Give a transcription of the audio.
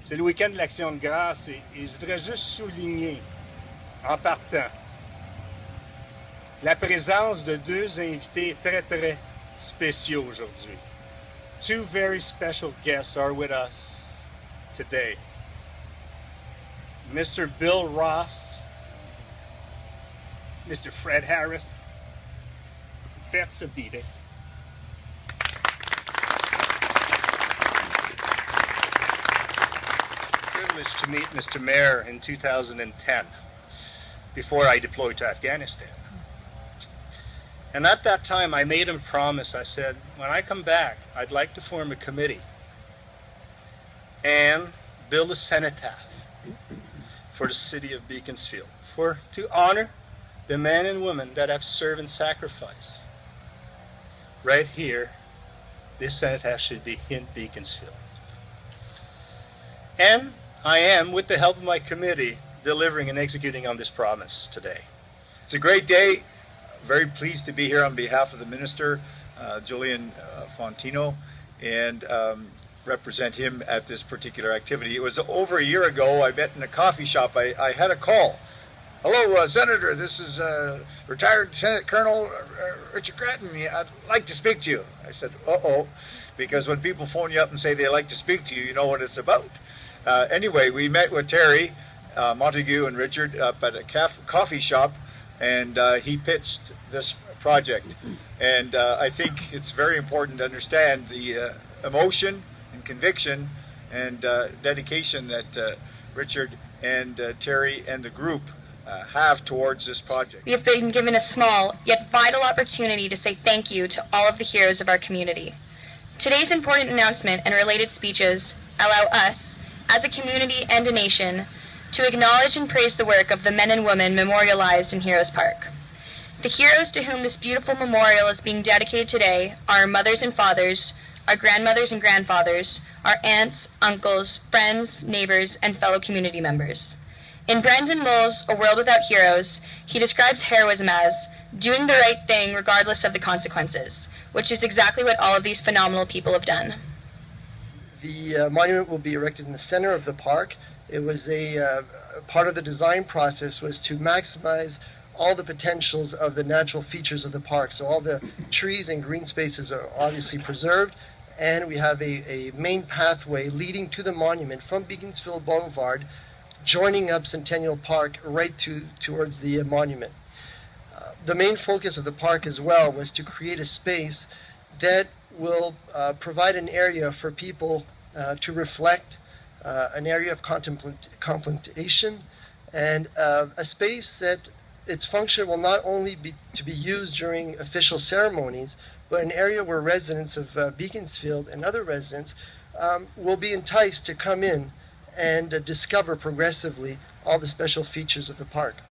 C'est le week-end de l'Action de grâce et je voudrais juste souligner, en partant, la présence de deux invités très, très spéciaux aujourd'hui. Two very special guests are with us today. Mr. Bill Ross, Mr. Fred Harris. Faites a beating. Privileged to meet Mr. Mayor in 2010, before I deployed to Afghanistan. And at that time, I made him a promise. I said, when I come back, I'd like to form a committee and build a cenotaph for the city of Beaconsfield, to honor the men and women that have served and sacrificed. Right here, this cenotaph should be in Beaconsfield. And I am, with the help of my committee, delivering and executing on this promise today. It's a great day. Very pleased to be here on behalf of the Minister, Julian Fontino, and represent him at this particular activity. It was over a year ago. I met in a coffee shop. I had a call. Hello, Senator, this is retired Lieutenant Colonel Richard Gratton. I'd like to speak to you. I said, uh-oh, because when people phone you up and say they like to speak to you, you know what it's about. Anyway, we met with Terry, Montague, and Richard up at a coffee shop, and he pitched this project. And I think it's very important to understand the emotion and conviction and dedication that Richard and Terry and the group have towards this project. We have been given a small yet vital opportunity to say thank you to all of the heroes of our community. Today's important announcement and related speeches allow us, as a community and a nation, to acknowledge and praise the work of the men and women memorialized in Heroes Park. The heroes to whom this beautiful memorial is being dedicated today are our mothers and fathers, our grandmothers and grandfathers, our aunts, uncles, friends, neighbors, and fellow community members. In Brendan Mull's A World Without Heroes, he describes heroism as doing the right thing regardless of the consequences, which is exactly what all of these phenomenal people have done. The monument will be erected in the center of the park. It was part of the design process was to maximize all the potentials of the natural features of the park. So all the trees and green spaces are obviously preserved, and we have a main pathway leading to the monument from Beaconsfield Boulevard, joining up Centennial Park right towards the monument. The main focus of the park as well was to create a space that will provide an area for people to reflect, an area of contemplation, and a space that its function will not only be to be used during official ceremonies, but an area where residents of Beaconsfield and other residents will be enticed to come in and discover progressively all the special features of the park.